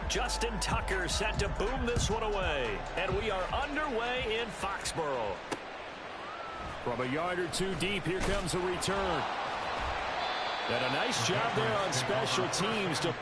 Justin Tucker set to boom this one away. And we are underway in Foxborough. From a yard or two deep, here comes a return. And a nice job there on special teams to...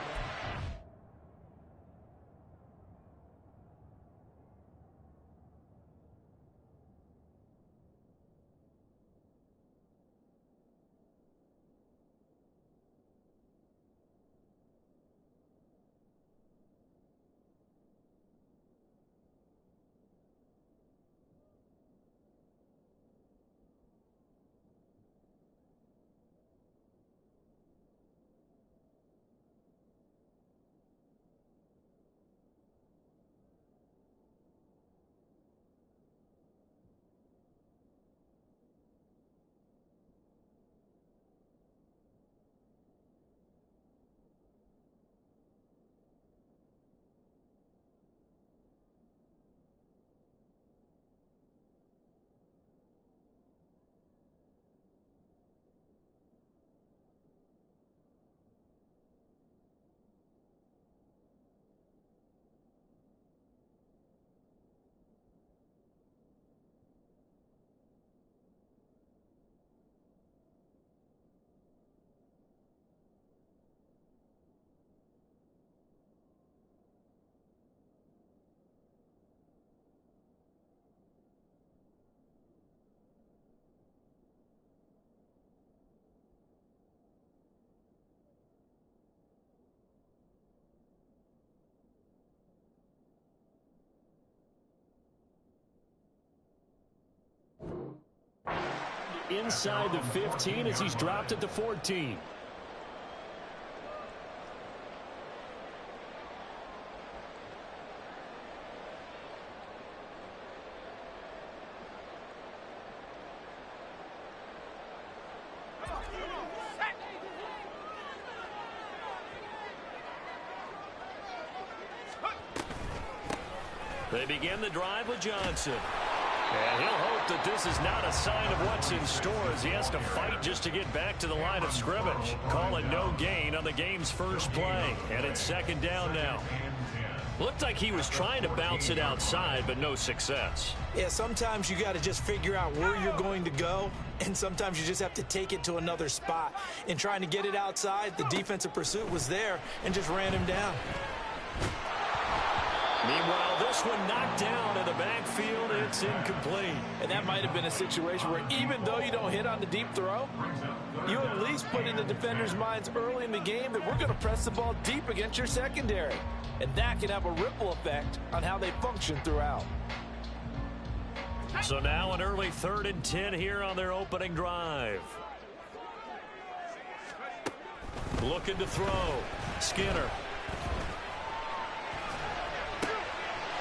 Inside the 15 as he's dropped at the 14. They begin the drive with Johnson. And he'll hope that this is not a sign of what's in store as he has to fight just to get back to the line of scrimmage. Call it no gain on the game's first play. And it's second down now. Looked like he was trying to bounce it outside, but no success. Yeah, sometimes you got to just figure out where you're going to go, and sometimes you just have to take it to another spot. In trying to get it outside, the defensive pursuit was there and just ran him down. Meanwhile, this one knocked down in the backfield. It's incomplete. And that might have been a situation where even though you don't hit on the deep throw, you at least put in the defender's minds early in the game that we're going to press the ball deep against your secondary. And that can have a ripple effect on how they function throughout. So now an early 3rd and 10 here on their opening drive. Looking to throw. Skinner.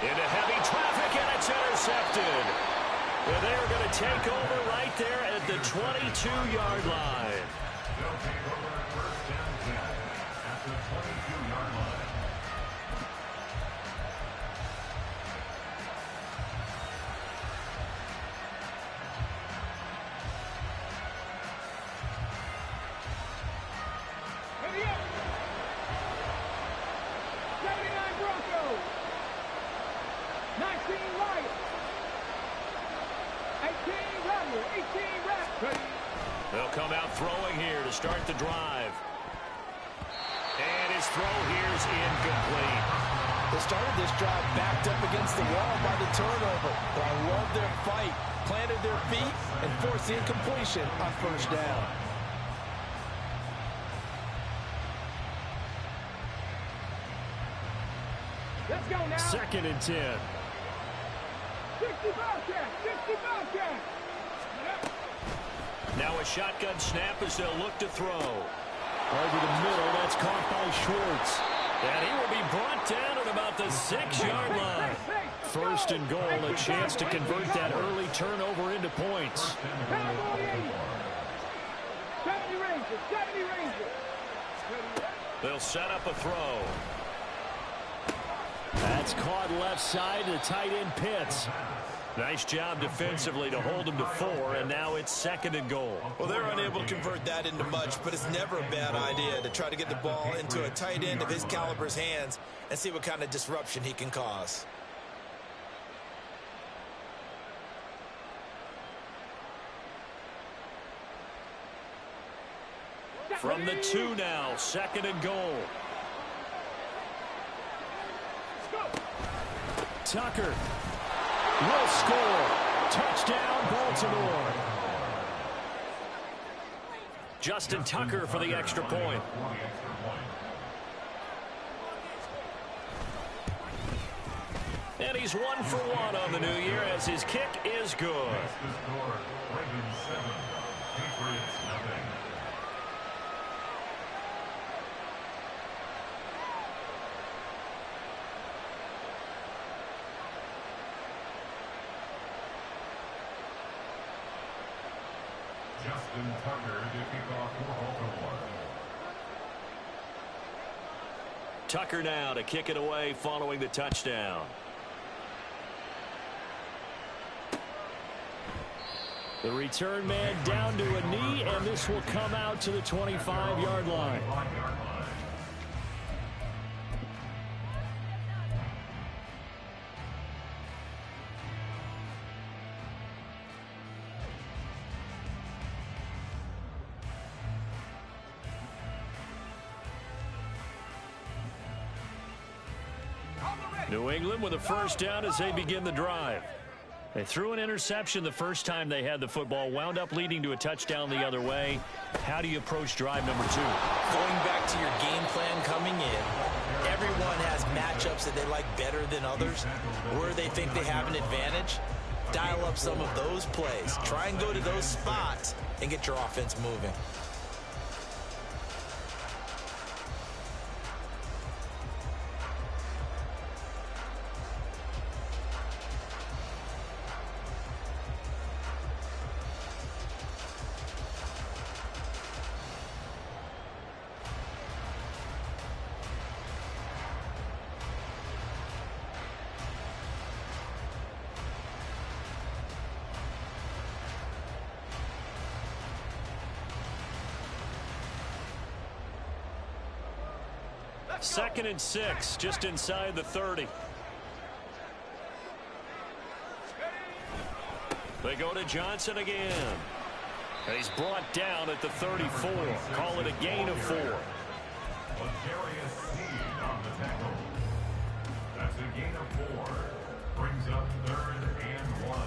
Into heavy traffic, and it's intercepted. And they're going to take over right there at the 22-yard line. They'll take over first and 10 at the 22-yard line. They'll come out throwing here to start the drive. And his throw here is incomplete. They started this drive backed up against the wall by the turnover. But I love their fight. Planted their feet and forced the incompletion on first down. Let's go now. 2nd and 10. 60 Bobcat. 60 Bobcat. Now a shotgun snap as they'll look to throw. Over the middle, that's caught by Schwartz. And he will be brought down at about the 6-yard line. 1st and goal, a chance to convert that early turnover into points. 70 Rangers, 70 Rangers. They'll set up a throw. That's caught left side to tight end Pitts. Nice job defensively to hold them to 4, and now it's 2nd and goal. Well, they're unable to convert that into much, but it's never a bad idea to try to get the ball into a tight end of his caliber's hands and see what kind of disruption he can cause. From the 2 now, 2nd and goal. Tucker will score. Touchdown, Baltimore. Justin Tucker for the extra point. And he's 1 for 1 on the new year as his kick is good. Justin Tucker to kick off for Baltimore. Tucker now to kick it away following the touchdown. The return man down to a knee, and this will come out to the 25-yard line. New England with a first down as they begin the drive. They threw an interception the first time they had the football, wound up leading to a touchdown the other way. How do you approach drive number 2? Going back to your game plan coming in, everyone has matchups that they like better than others, where they think they have an advantage. Dial up some of those plays. Try and go to those spots and get your offense moving. Second and 6, just inside the 30. They go to Johnson again. And he's brought down at the 34. Call it a gain of 4. On the tackle. That's a gain of 4. Brings up 3rd and 1.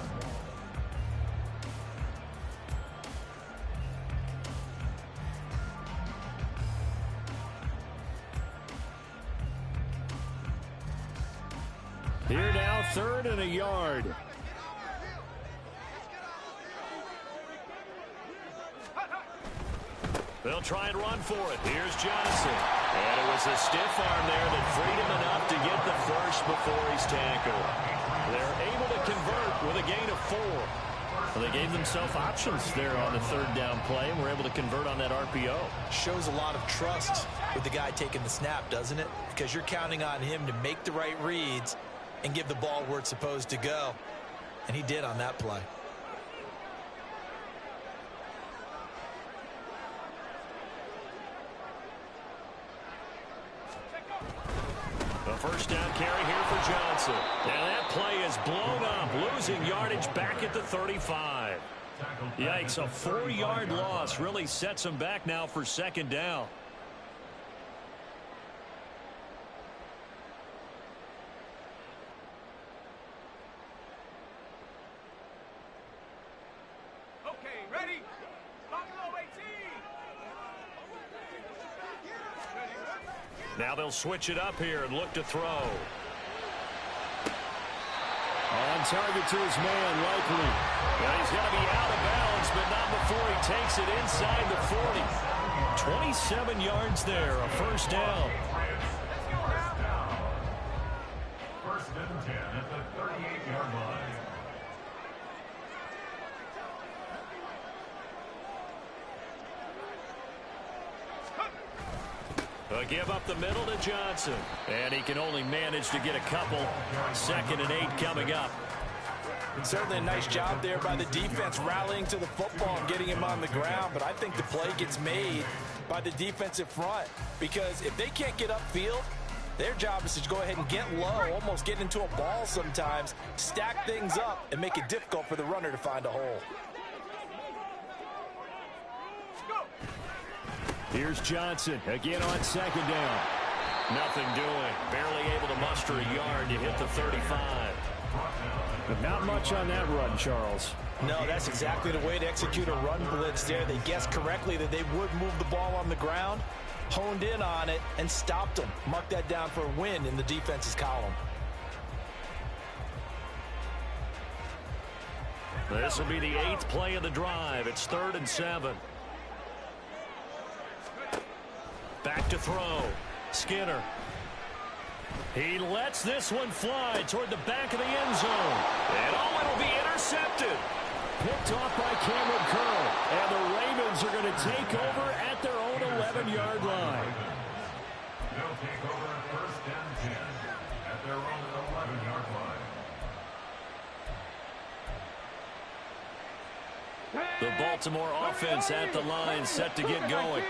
Here now, 3rd and a yard. They'll try and run for it. Here's Johnson. And it was a stiff arm there that freed him enough to get the first before he's tackled. They're able to convert with a gain of 4. Well, they gave themselves options there on the 3rd down play and were able to convert on that RPO. Shows a lot of trust with the guy taking the snap, doesn't it? Because you're counting on him to make the right reads and give the ball where it's supposed to go. And he did on that play. A first down carry here for Johnson. And that play is blown up, losing yardage back at the 35. Yikes, a 4-yard loss really sets him back now for 2nd down. Now they'll switch it up here and look to throw. On target to his man, likely. Well, he's going to be out of bounds, but not before he takes it inside the 40. 27 yards there, a first down. First and 10 at the 38-yard line. A give up the middle to Johnson. And he can only manage to get a couple. 2nd and 8 coming up. And certainly a nice job there by the defense rallying to the football and getting him on the ground. But I think the play gets made by the defensive front, because if they can't get upfield, their job is to go ahead and get low, almost get into a ball sometimes, stack things up, and make it difficult for the runner to find a hole. Here's Johnson again on second down. Nothing doing. Barely able to muster a yard to hit the 35. But not much on that run, Charles. No, that's exactly the way to execute a run blitz there. They guessed correctly that they would move the ball on the ground, honed in on it, and stopped them. Mark that down for a win in the defense's column. This will be the 8th play of the drive. It's 3rd and 7. Back to throw. Skinner. He lets this one fly toward the back of the end zone. And it'll be intercepted. Picked off by Cameron Curl. And the Ravens are going to take over at their own 11-yard line. They'll take over 1st and 10 at their own 11-yard line. The Baltimore offense at the line, set to get going.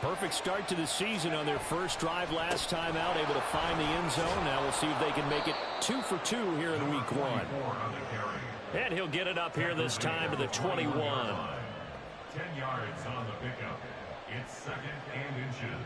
Perfect start to the season on their first drive last time out, able to find the end zone. Now we'll see if they can make it 2 for 2 here in week 1. And he'll get it up here this time to the 21. 10 yards on the pickup. It's 2nd and inches.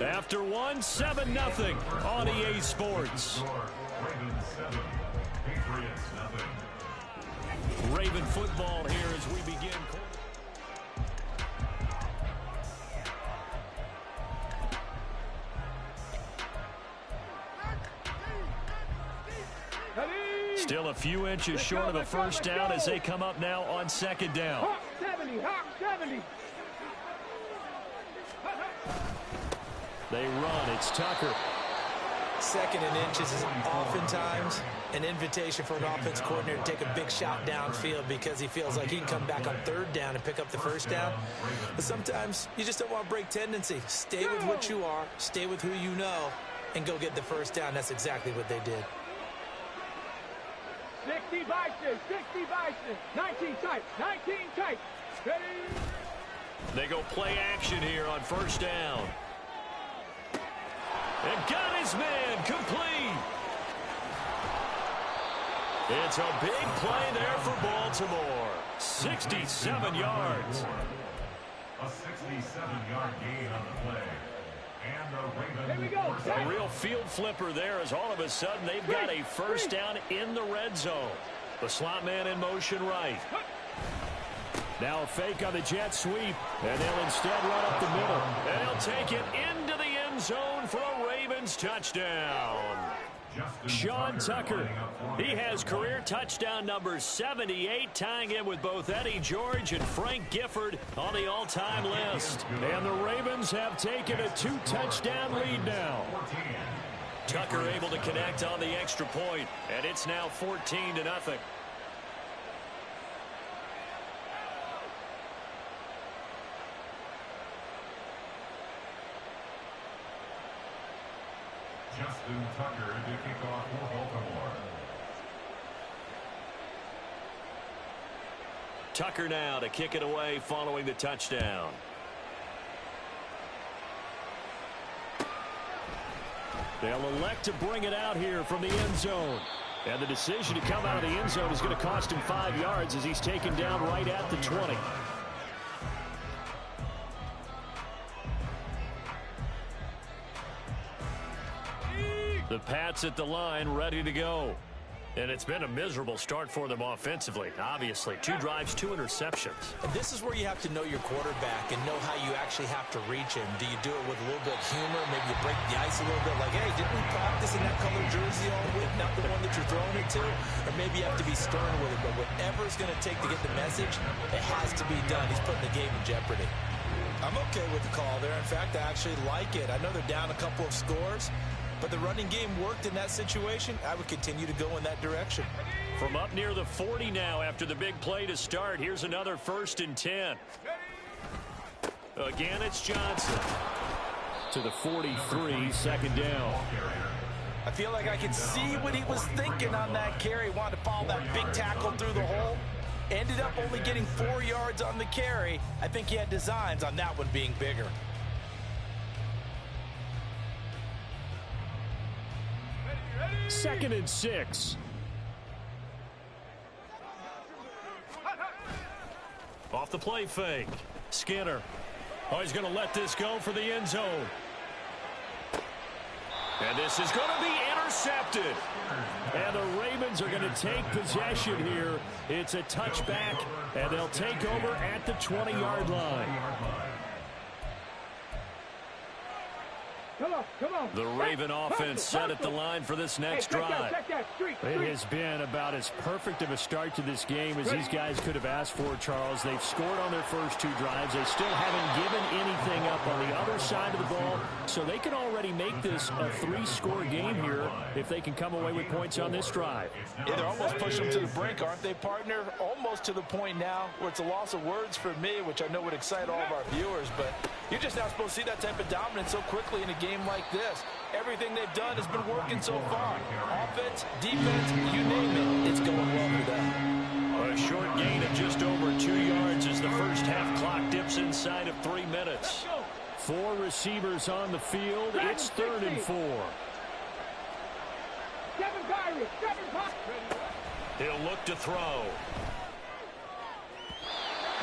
After 7-0 on EA Sports. Ravens 7, Patriots nothing. Raven football here as we begin. Still a few inches short of a first down as they come up now on 2nd down. Hawk 70, Hawk 70. They run. It's Tucker. 2nd and inches is oftentimes an invitation for an offense coordinator to take a big shot downfield because he feels like he can come back on 3rd down and pick up the first down. But sometimes you just don't want to break tendency. Stay with what you are, stay with who you know, and go get the first down. That's exactly what they did. 60 Bison, 60 Bison. 19 tight, 19 tight. Ready? They go play action here on first down. And got his man complete. It's a big play there for Baltimore. 67 yards. A 67-yard gain on the play. And the Ravens. Here we go. A real field flipper there as all of a sudden they've got a first down in the red zone. The slot man in motion right. Now a fake on the jet sweep. And they'll instead run up the middle. And he'll take it into the end zone for a Ravens touchdown. Sean Tucker. He has career touchdown number 78, tying him with both Eddie George and Frank Gifford on the all-time list. And the Ravens have taken a 2-touchdown lead now. Tucker able to connect on the extra point, and it's now 14-0. Justin Tucker to kick off for Baltimore. Tucker now to kick it away following the touchdown. They'll elect to bring it out here from the end zone. And the decision to come out of the end zone is going to cost him 5 yards as he's taken down right at the 20. The Pats at the line, ready to go. And it's been a miserable start for them offensively. Obviously, 2 drives, 2 interceptions. And this is where you have to know your quarterback and know how you actually have to reach him. Do you do it with a little bit of humor? Maybe you break the ice a little bit like, hey, didn't we practice in that color jersey all week, not the one that you're throwing it to? Or maybe you have to be stern with it. But whatever it's going to take to get the message, it has to be done. He's putting the game in jeopardy. I'm okay with the call there. In fact, I actually like it. I know they're down a couple of scores, but the running game worked in that situation. I would continue to go in that direction. From up near the 40 now after the big play to start. Here's another 1st and 10. Again, it's Johnson. To the 43, 2nd down. I feel like I can see what he was thinking on that carry. Wanted to follow that big tackle through the hole. Ended up only getting 4 yards on the carry. I think he had designs on that one being bigger. Second and 6. Off the play fake. Skinner. Oh, he's going to let this go for the end zone. And this is going to be intercepted. And the Ravens are going to take possession here. It's a touchback, and they'll take over at the 20-yard line. Come on. The Raven offense set at the line for this next drive. It has been about as perfect of a start to this game as these guys could have asked for, Charles. They've scored on their first 2 drives. They still haven't given anything up on the other side of the ball, so they can already make this a 3-score game here if they can come away with points on this drive. Yeah, they're almost pushing them to the brink, aren't they, partner? Almost to the point now where it's a loss of words for me, which I know would excite all of our viewers, but you're just not supposed to see that type of dominance so quickly in a game like this. Everything they've done has been working so far. Offense, defense, you name it, it's going well for them. A short gain of just over 2 yards as the first half clock dips inside of 3 minutes. 4 receivers on the field. It's 3rd and 4. He'll look to throw.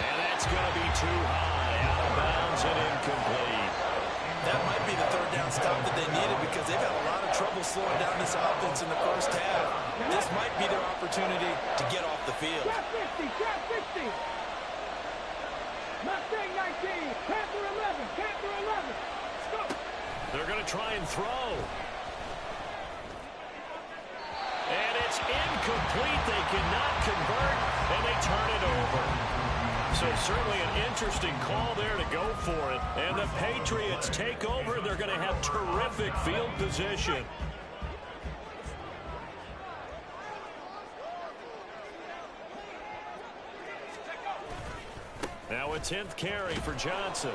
And that's going to be too high. Out of bounds and incomplete. That might be the 3rd down stop that they needed because they've had a lot of trouble slowing down this offense in the first half. This might be their opportunity to get off the field. Trap 50. Mustang 19. Panther 11. Panther 11. Go. They're going to try and throw. And it's incomplete. They cannot convert, and they turn it over. So certainly an interesting call there to go for it. And the Patriots take over. They're going to have terrific field position. Now a 10th carry for Johnson.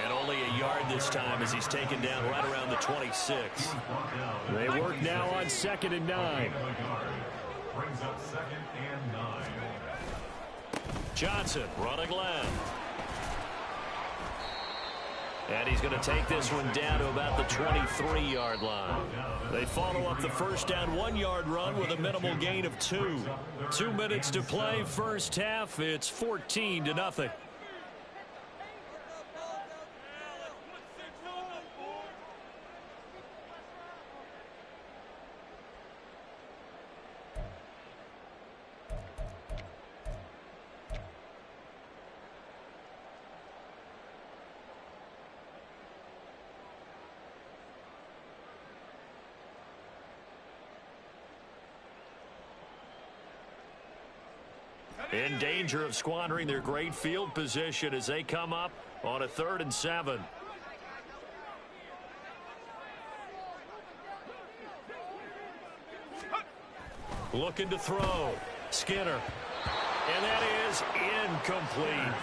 And only a yard this time as he's taken down right around the 26. They work now on 2nd and 9. Brings up 2nd and 9. Johnson running left. And he's going to take this one down to about the 23-yard line. They follow up the first down 1-yard run with a minimal gain of 2. 2 minutes to play, first half. It's 14-0. In danger of squandering their great field position as they come up on a 3rd and 7. Looking to throw. Skinner. And that is incomplete.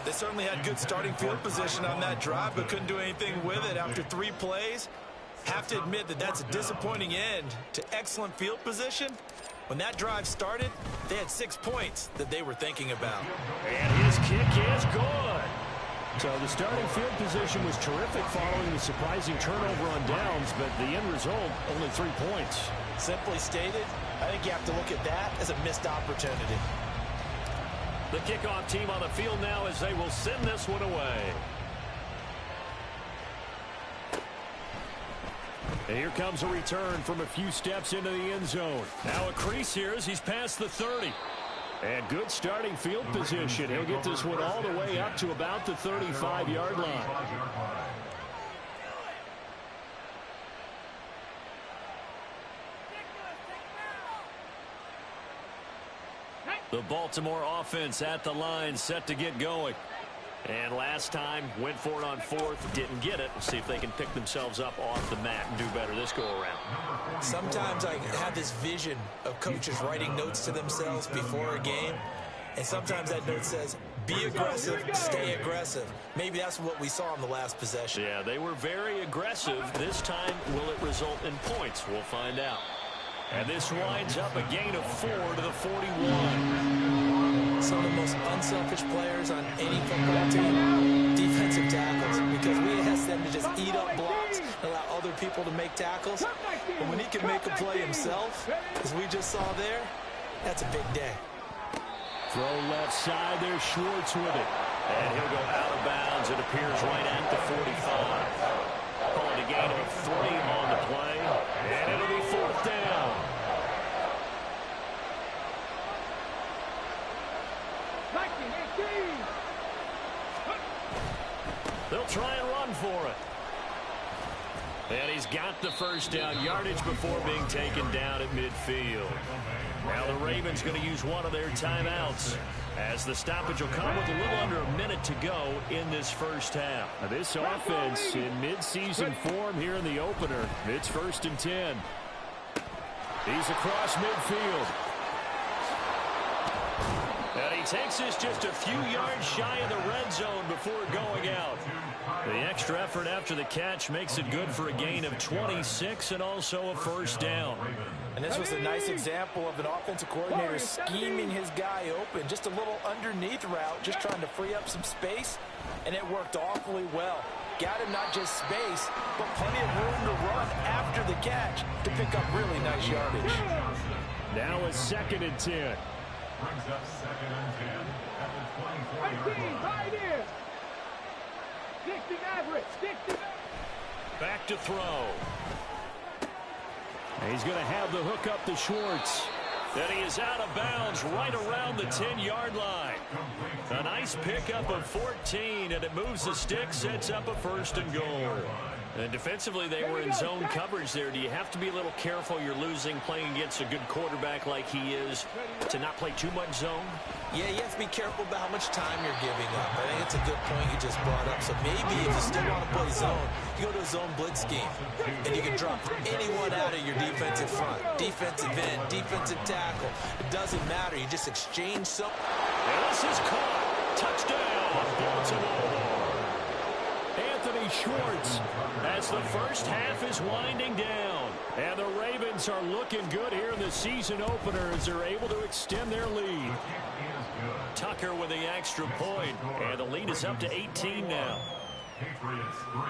They certainly had good starting field position on that drive, but couldn't do anything with it after 3 plays. Have to admit that that's a disappointing end to excellent field position. When that drive started, they had 6 points that they were thinking about. And his kick is good. So the starting field position was terrific following the surprising turnover on downs, but the end result, only 3 points. Simply stated, I think you have to look at that as a missed opportunity. The kickoff team on the field now as they will send this one away. And here comes a return from a few steps into the end zone. Now a crease here as he's past the 30. And good starting field position. He'll get this one all the way up to about the 35-yard line. The Baltimore offense at the line set to get going. And last time, went for it on fourth, didn't get it. We'll see if they can pick themselves up off the mat and do better this go-around. Sometimes I have this vision of coaches writing notes to themselves before a game, and sometimes that note says, be aggressive, stay aggressive. Maybe that's what we saw in the last possession. Yeah, they were very aggressive. This time, will it result in points? We'll find out. And this winds up a gain of 4 to the 41. Some of the most unselfish players on any football team, defensive tackles, because we ask them to just eat up blocks and allow other people to make tackles. But when he can make a play himself, as we just saw there, that's a big day. Throw left side, there's Schwartz with it. And he'll go out of bounds. It appears right at the 45. Calling a gain of 3 on the play. And it'll be 4th down. They'll try and run for it. And he's got the first down yardage before being taken down at midfield. Now the Ravens going to use one of their timeouts as the stoppage will come with a little under a minute to go in this first half. Now this offense in midseason form here in the opener. It's 1st and 10. He's across midfield. And he takes this just a few yards shy of the red zone before going out. The extra effort after the catch makes it good for a gain of 26 and also a first down. And this was a nice example of an offensive coordinator scheming his guy open. Just a little underneath route, just trying to free up some space, and it worked awfully well. Got him not just space, but plenty of room to run after the catch to pick up really nice yardage. Now it's 2nd and 10. Brings up 2nd and 10 at the 24-yard line. Back to throw. He's going to have the hook up to Schwartz. Then he is out of bounds right around the 10-yard line. A nice pickup of 14, and it moves the stick, sets up a 1st and goal. And defensively, they were in zone coverage there. Do you have to be a little careful? You're losing, playing against a good quarterback like he is, to not play too much zone? Yeah, you have to be careful about how much time you're giving up. I think it's a good point you just brought up. So maybe if you still want to play zone, you go to a zone blitz scheme, and you can drop anyone out of your defensive front, defensive end, defensive tackle. It doesn't matter. You just exchange some. And this is caught. Touchdown, Baltimore. Anthony Schwartz as the first half is winding down. And the Ravens are looking good here in the season opener as they're able to extend their lead. Tucker with the extra point, and the lead is up to 18 now. Patriots 3.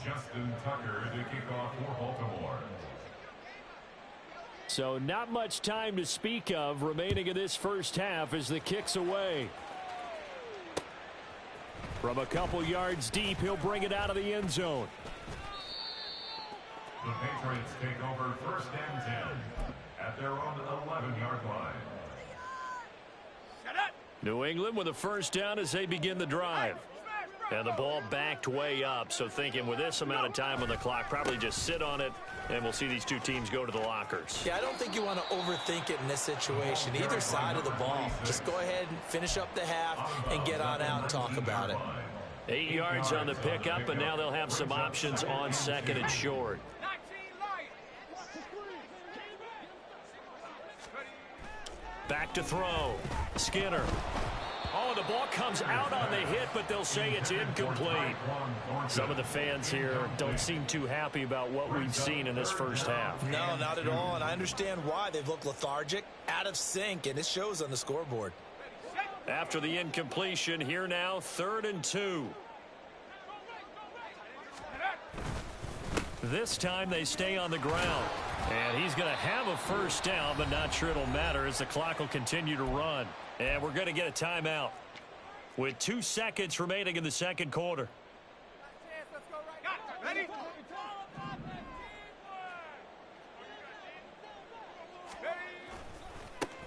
Justin Tucker to kick off for Baltimore. So not much time to speak of remaining in this first half as the kick's away. From a couple yards deep, he'll bring it out of the end zone. The Patriots take over 1st and 10 at their own 11-yard line. New England with a first down as they begin the drive. And the ball backed way up, so thinking with this amount of time on the clock, probably just sit on it, and we'll see these two teams go to the lockers. Yeah, I don't think you want to overthink it in this situation, either side of the ball. Just go ahead and finish up the half and get on out and talk about it. 8 yards on the pickup, and now they'll have some options on 2nd and short. Back to throw. Skinner. Oh, the ball comes out on the hit, but they'll say it's incomplete. Some of the fans here don't seem too happy about what we've seen in this first half. No, not at all, and I understand why. They've looked lethargic, out of sync, and it shows on the scoreboard. After the incompletion, here now, 3rd and 2. This time they stay on the ground. And he's going to have a first down, but not sure it'll matter as the clock will continue to run. And we're going to get a timeout with 2 seconds remaining in the second quarter. Ready?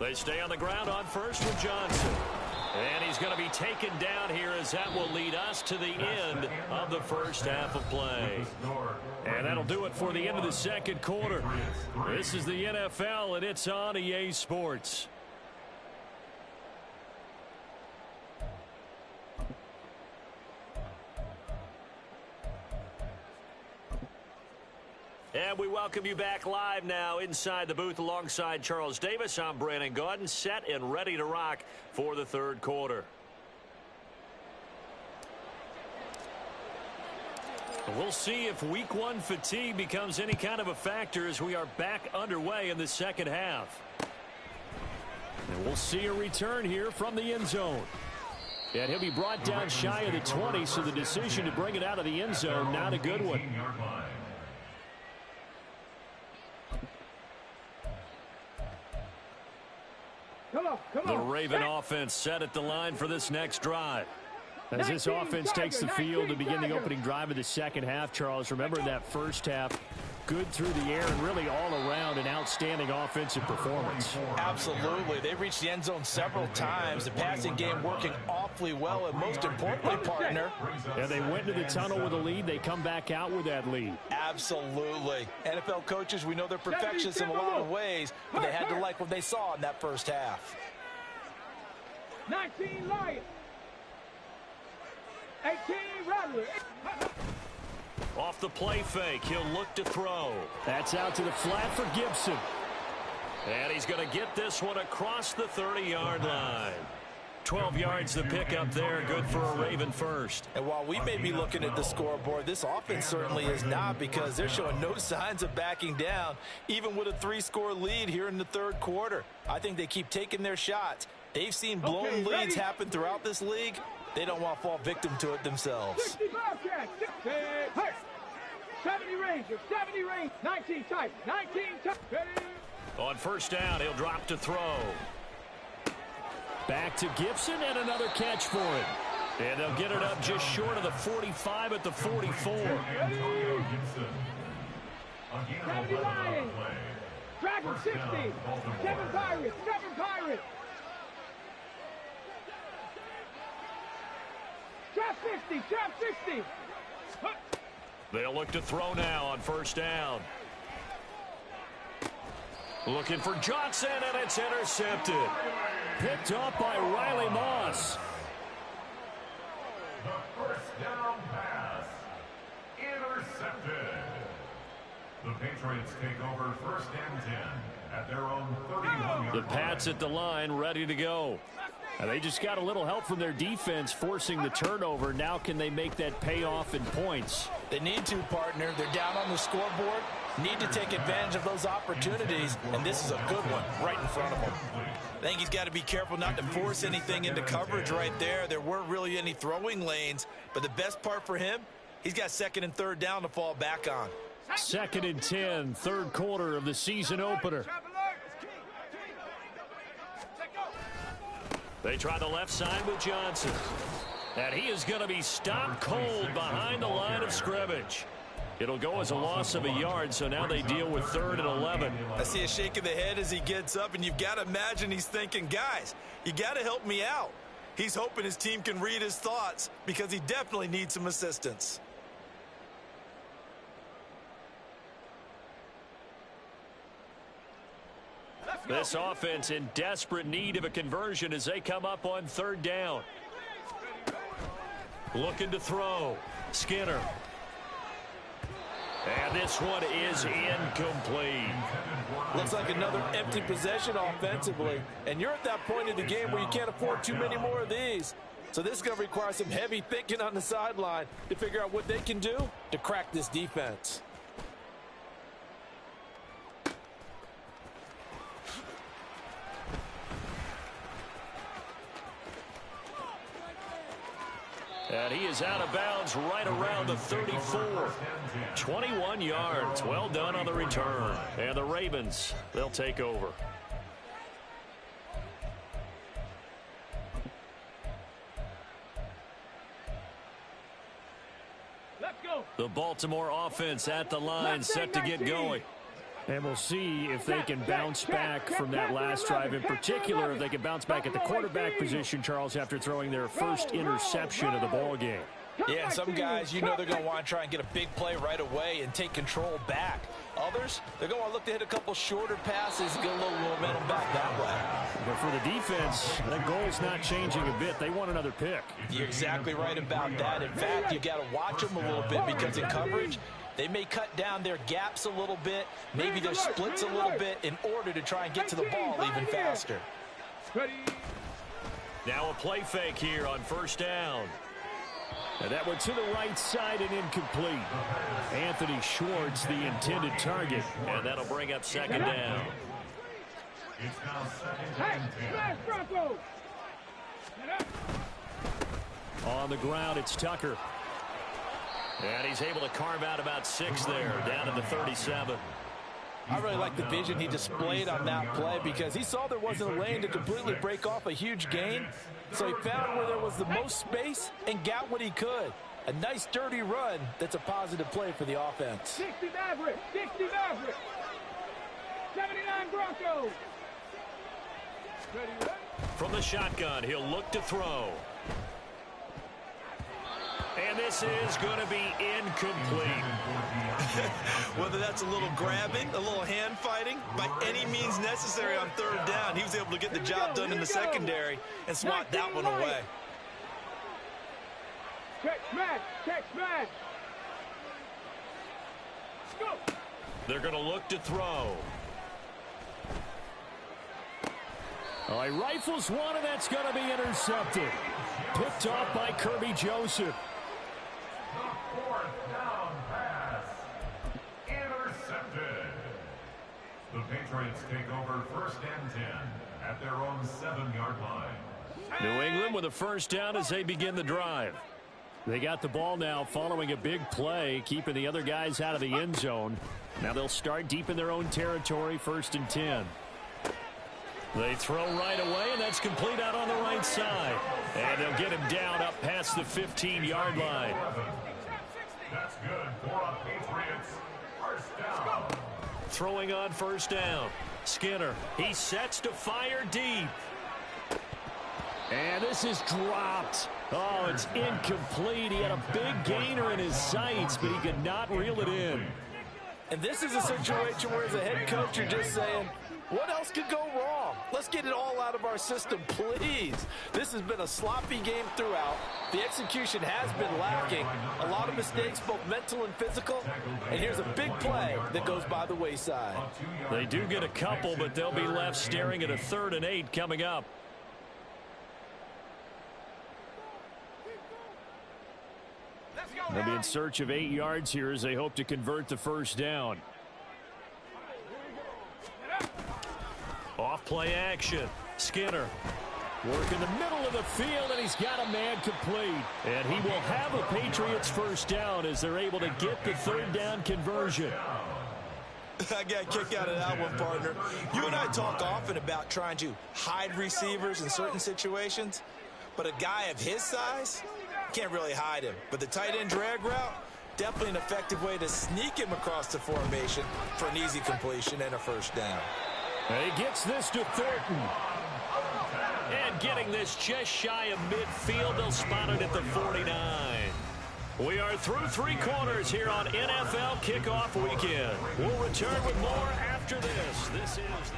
They stay on the ground on first with Johnson. And he's going to be taken down here as that will lead us to the end of the first half of play. And that'll do it for the end of the second quarter. This is the NFL, and it's on EA Sports. And we welcome you back live now inside the booth alongside Charles Davis. I'm Brandon Gaudin, set and ready to rock for the third quarter. We'll see if week one fatigue becomes any kind of a factor as we are back underway in the second half. And we'll see a return here from the end zone. And he'll be brought down shy of the 20, so the decision to bring it out of the end zone, not a good one. The Raven offense set at the line for this next drive. As this offense takes the field to begin the opening drive of the second half, Charles, remember that first half, good through the air and really all around an outstanding offensive performance. Absolutely. They reached the end zone several times. The passing game working awfully well, and most importantly, partner. And they went to the tunnel with a lead. They come back out with that lead. Absolutely. NFL coaches, we know they're perfectionists in a lot of ways, but they had to like what they saw in that first half. 19 Lions. 18 Rattler. Off the play fake, he'll look to throw. That's out to the flat for Gibson. And he's going to get this one across the 30-yard line. 12 yards the pickup there, good for a Raven first. And while we may be looking at the scoreboard, this offense certainly is not, because they're showing no signs of backing down, even with a 3-score lead here in the third quarter. I think they keep taking their shots. They've seen blown leads happen throughout this league. They don't want to fall victim to it themselves. 60 Bobcats. 70 Rangers. 70 Rangers. 19 type. 19 type. On first down, he'll drop to throw. Back to Gibson, and another catch for him. And they'll get it up just short of the 45 at the 44. 70 Lions. Dragon 60. 7 Pirates. 7 Pirates. Trap 60. Trap 60. They'll look to throw now on first down. Looking for Johnson, and it's intercepted. Picked up by Riley Moss. The first down pass. Intercepted. The Patriots take over first and 10 at their own 31-yard line. The Pats at the line, ready to go. And they just got a little help from their defense forcing the turnover. Now can they make that pay off in points? They need to, partner. They're down on the scoreboard. Need to take advantage of those opportunities, and this is a good one right in front of him. I think he's got to be careful not to force anything into coverage right there. There weren't really any throwing lanes, but the best part for him, he's got second and third down to fall back on. Second and 10, third quarter of the season opener. They try the left side with Johnson. And he is going to be stopped cold behind the line of scrimmage. It'll go as a loss of a yard, so now they deal with 3rd and 11. I see a shake of the head as he gets up, and you've got to imagine he's thinking, guys, you got to help me out. He's hoping his team can read his thoughts because he definitely needs some assistance. This offense in desperate need of a conversion as they come up on 3rd down. Looking to throw. Skinner. And this one is incomplete. Looks like another empty possession offensively. And you're at that point in the game where you can't afford too many more of these. So this is going to require some heavy thinking on the sideline to figure out what they can do to crack this defense. And he is out of bounds right around the 34. 21 yards. Well done on the return. And the Ravens, they'll take over. Let's go. The Baltimore offense at the line, set to get going. And we'll see if they can bounce back from that last drive. In particular, if they can bounce back at the quarterback position, Charles, after throwing their first interception of the ball game. Yeah, some guys, you know they're going to want to try and get a big play right away and take control back. Others, they're going to look to hit a couple shorter passes and get a little momentum back that way. But for the defense, that goal's not changing a bit. They want another pick. You're exactly right about that. In fact, you got to watch them a little bit because in coverage, they may cut down their gaps a little bit, maybe their splits a little bit in order to try and get to the ball even faster. Now a play fake here on first down. And that one to the right side and incomplete. Anthony Schwartz, the intended target. And that'll bring up second down. It's now second and 10. On the ground, it's Tucker. And he's able to carve out about 6 there, down to the 37. I really like the vision he displayed on that play because he saw there wasn't a lane to completely break off a huge gain. So he found where there was the most space and got what he could. A nice dirty run that's a positive play for the offense. 60 Maverick, 60 Maverick, 79 Broncos. Ready? From the shotgun, he'll look to throw. And this is going to be incomplete. Whether that's a little grabbing, a little hand fighting, by any means necessary on third down, he was able to get the job done in the secondary and swat that one away. Check smash, check smash. Go. They're going to look to throw. All right, rifles one, and that's going to be intercepted. Picked off by Kirby Joseph. The fourth down pass. Intercepted. The Patriots take over first and 10 at their own 7-yard line. New England with a first down as they begin the drive. They got the ball now following a big play, keeping the other guys out of the end zone. Now they'll start deep in their own territory, first and 10. They throw right away, and that's complete out on the right side. And they'll get him down up past the 15-yard line. That's good for a Patriots first down. Throwing on first down. Skinner, he sets to fire deep. And this is dropped. Oh, it's incomplete. He had a big gainer in his sights, but he could not reel it in. And this is a situation where as a head coach you're just saying, what else could go wrong? Let's get it all out of our system, please. This has been a sloppy game throughout. The execution has been lacking. A lot of mistakes, both mental and physical. And here's a big play that goes by the wayside. They do get a couple, but they'll be left staring at a 3rd and 8 coming up. They'll be in search of 8 yards here as they hope to convert the first down. Off play action. Skinner working the middle of the field, and he's got a man complete. And he will have a Patriots first down as they're able to get the 3rd down conversion. I got a kick out of that one, partner. You and I talk often about trying to hide receivers in certain situations, but a guy of his size can't really hide him. But the tight end drag route, definitely an effective way to sneak him across the formation for an easy completion and a first down. He gets this to Thornton. And getting this just shy of midfield, they'll spot it at the 49. We are through 3 quarters here on NFL Kickoff Weekend. We'll return with more after this. This is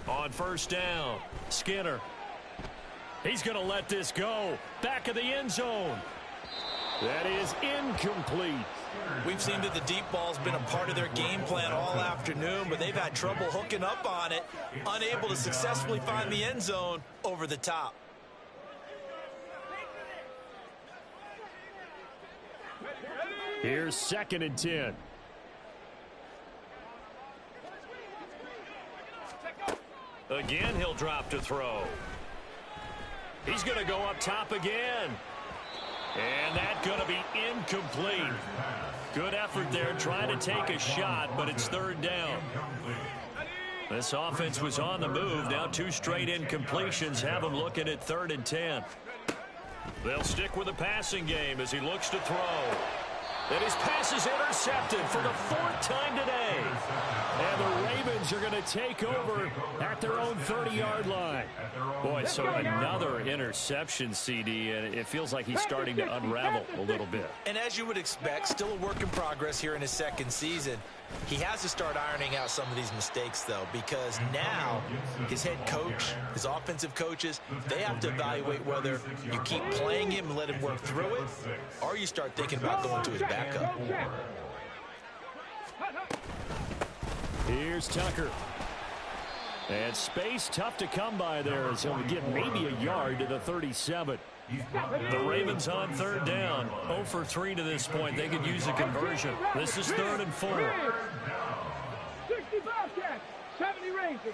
on first down. Skinner. He's going to let this go. Back of the end zone. That is incomplete. We've seen that the deep ball's been a part of their game plan all afternoon, but they've had trouble hooking up on it, unable to successfully find the end zone over the top. Here's 2nd and 10. Again, he'll drop to throw. He's going to go up top again. And that's going to be incomplete. Good effort there trying to take a shot, but it's third down. This offense was on the move. Now 2 straight incompletions have them looking at 3rd and 10. They'll stick with the passing game as he looks to throw. And his pass is intercepted for the 4th time today. And the Ravens are going to take over at their own 30-yard line. Boy, so another interception, CD, and it feels like he's starting to unravel a little bit. And as you would expect, still a work in progress here in his 2nd season. He has to start ironing out some of these mistakes, though, because now his head coach, his offensive coaches, they have to evaluate whether you keep playing him and let him work through it, or you start thinking about going to his backup. Here's Tucker. And space tough to come by there, so we get maybe a yard to the 37. The Ravens on 3rd down. 0 for 3 to this point. They could use a conversion. This is 3rd and 4. 65 catch, 70 Rangers.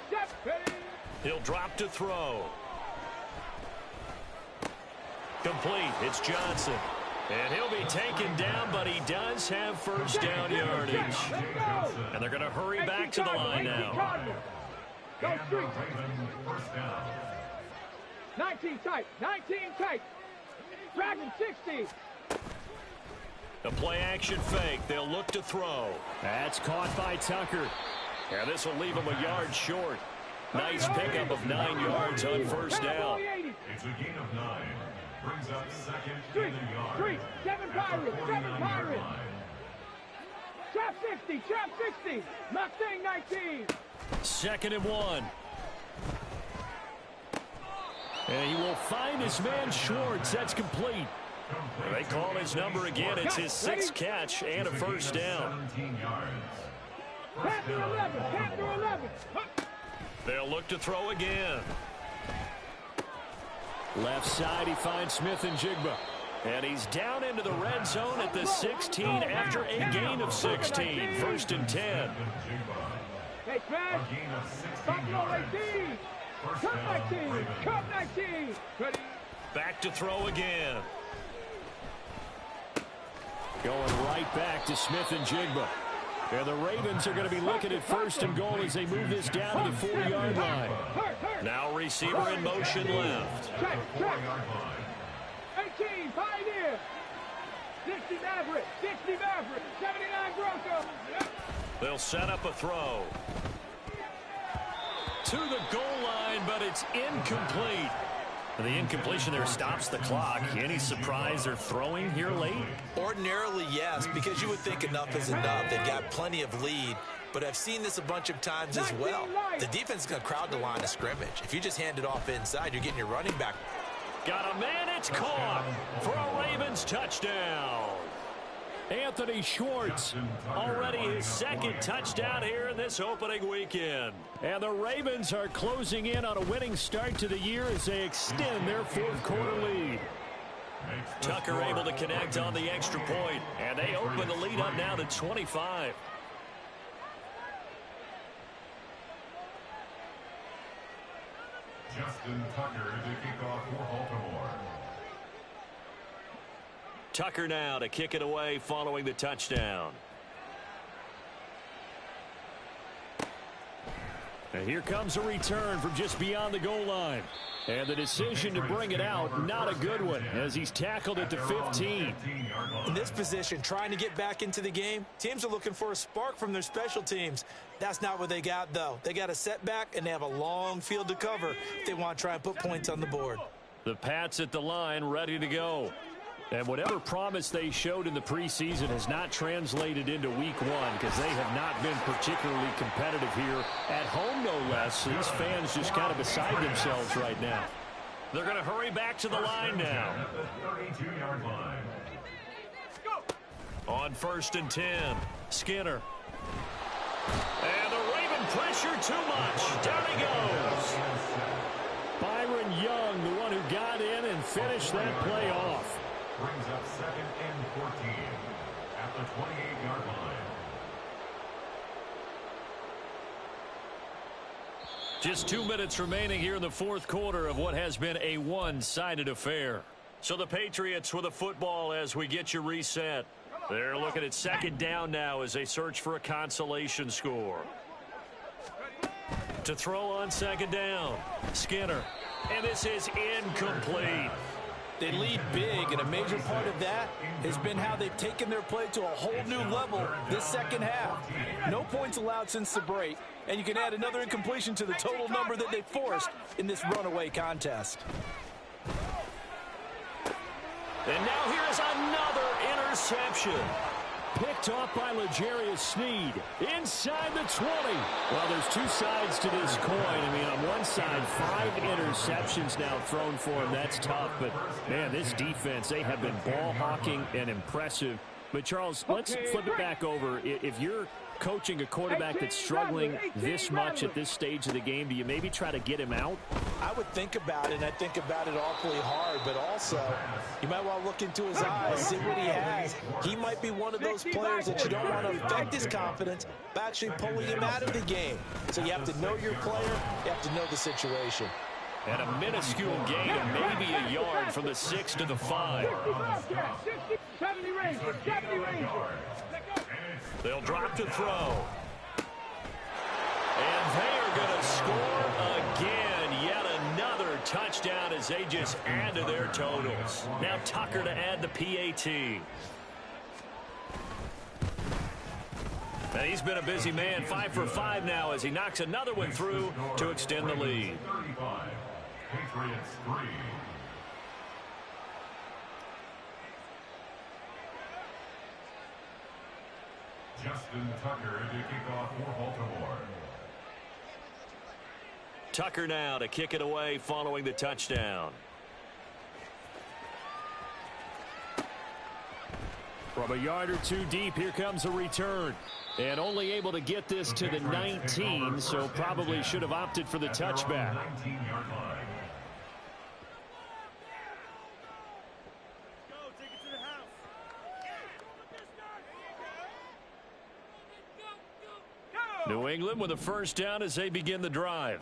He'll drop to throw. Complete. It's Johnson. And he'll be taken down, but he does have first down yardage. And they're going to hurry back to the line now. Go street. 19 tight, 19 tight. Dragon 60. The play action fake. They'll look to throw. That's caught by Tucker. And this will leave him a yard short. Nice pickup of 9 yards on first down. It's a gain of 9. Brings up 2nd in the yard. Street, 7 Pirates, 7 Pirates. Trap 60, trap 60. Mustang 19. 2nd and 1. And he will find his man Schwartz. That's complete. They call his number again. It's his 6th catch and a first down. 17 yards. Panther 11, Panther 11. They'll look to throw again. Left side, he finds Smith and Jigba. And he's down into the red zone at the 16 after a gain of 16. 1st and 10. Hey, Smash. Buffalo 18. Cup 19. Cup 19. Ready. Back to throw again. Going right back to Smith and Jigba. And the Ravens are going to be looking at 1st and goal as they move this down to the 4-yard line. Now receiver in motion left. Check, check. 18, Pioneer. 60 Maverick, 60 Maverick, 79 Bronco. They'll set up a throw. To the goal line, but it's incomplete. The incompletion there stops the clock. Any surprise they're throwing here late? Ordinarily, yes, because you would think enough is enough. They've got plenty of lead, but I've seen this a bunch of times as well. The defense is going to crowd the line of scrimmage. If you just hand it off inside, you're getting your running back. Got a man, it's caught for a Ravens touchdown. Anthony Schwartz, already his 2nd touchdown here in this opening weekend. And the Ravens are closing in on a winning start to the year as they extend their 4th quarter lead. Tucker able to connect on the extra point, and they open the lead up now to 25. Justin Tucker to kick off for Baltimore. Tucker now to kick it away following the touchdown. And here comes a return from just beyond the goal line. And the decision to bring it out, not a good one, as he's tackled at the 15. In this position, trying to get back into the game, teams are looking for a spark from their special teams. That's not what they got, though. They got a setback, and they have a long field to cover if they want to try and put points on the board. The Pats at the line, ready to go. And whatever promise they showed in the preseason has not translated into week 1 because they have not been particularly competitive here at home, no less. These fans just kind of beside themselves right now. They're going to hurry back to the line now. On 1st and 10, Skinner. And the Raven pressure too much. Down he goes. Byron Young, the one who got in and finished that play off. Brings up 2nd and 14 at the 28-yard line. Just 2 minutes remaining here in the 4th quarter of what has been a one-sided affair. So the Patriots with a football as we get you reset. They're looking at second down now as they search for a consolation score. To throw on second down, Skinner. And this is incomplete. They lead big, and a major part of that has been how they've taken their play to a whole new level this second half. No points allowed since the break, and you can add another incompletion to the total number that they forced in this runaway contest. And now here is another interception. Picked off by L'Jarius Sneed inside the 20. Well, there's two sides to this coin. I mean, on one side, 5 interceptions now thrown for him. That's tough. But, man, this defense, they have been ball hawking and impressive. But, Charles, let's flip it back over. If you're coaching a quarterback that's struggling this much at this stage of the game, do you maybe try to get him out? I would think about it, and I think about it awfully hard, but also you might want to look into his eyes, see what he has. He might be one of those players that you don't want to affect his confidence by actually pulling him out of the game. So you have to know your player, you have to know the situation. And a minuscule gain of maybe a yard from the 6 to the 5. 70 Rangers, 70 Rangers. They'll drop to throw. And they are going to score again. Yet another touchdown as they just add to their totals. Now Tucker to add the PAT. And he's been a busy man, 5 for 5 now as he knocks another one through to extend the lead. 35. Patriots 3. Justin Tucker to kick off for Baltimore. Tucker now to kick it away following the touchdown. From a yard or two deep, here comes a return. And only able to get this to the 19, so probably should have opted for the touchback. 19-yard line. New England with a first down as they begin the drive.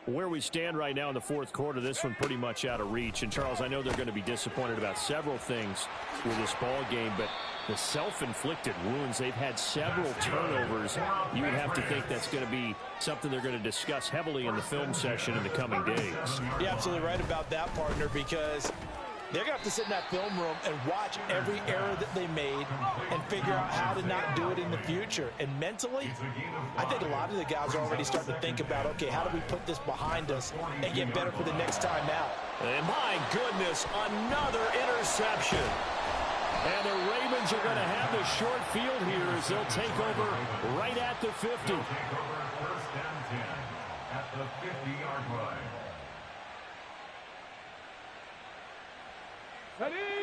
Where we stand right now in the fourth quarter, this one pretty much out of reach. And, Charles, I know they're going to be disappointed about several things with this ball game, but the self-inflicted wounds, they've had several turnovers. You would have to think that's going to be something they're going to discuss heavily in the film session in the coming days. You're absolutely right about that, partner, because they're going to have to sit in that film room and watch every error that they made and figure out how to not do it in the future. And mentally, I think a lot of the guys are already starting to think about, okay, how do we put this behind us and get better for the next time out? And my goodness, another interception. And the Ravens are going to have the short field here as they'll take over right at the 50. Take over first and 10 at the 50-yard line.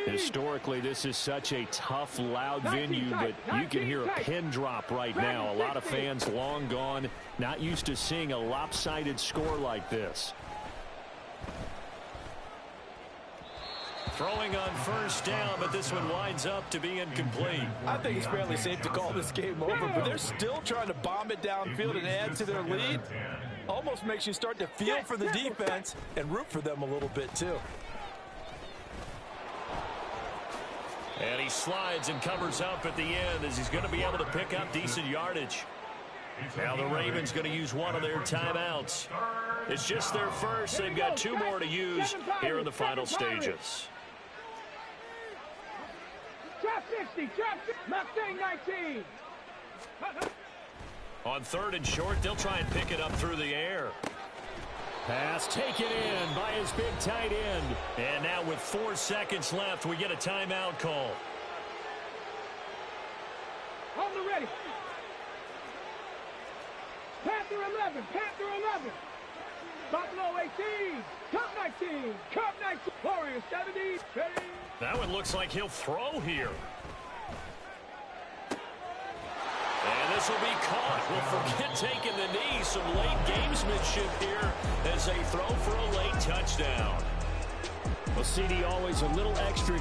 Historically, this is such a tough, loud venue, but you can hear a pin drop right now. A lot of fans long gone, not used to seeing a lopsided score like this. Throwing on first down, but this one winds up to be incomplete. I think it's fairly safe to call this game over, but they're still trying to bomb it downfield and add to their lead. Almost makes you start to feel for the defense and root for them a little bit, too. And he slides and covers up at the end as he's going to be able to pick up decent yardage. Now the Ravens going to use one of their timeouts. It's just their first. They've got 2 more to use here in the final stages. Trap 60, trap 60, Mustang 19. On 3rd and short, they'll try and pick it up through the air. Pass taken in by his big tight end. And now with 4 seconds left, we get a timeout call. On the ready. Panther 11, Panther 11. Buffalo 18, Cup 19, Cup 19. Warriors 70, ready. That one looks like he'll throw here. And this will be caught. Well, forget taking the knee. Some late gamesmanship here as they throw for a late touchdown. Well, CD always a little extra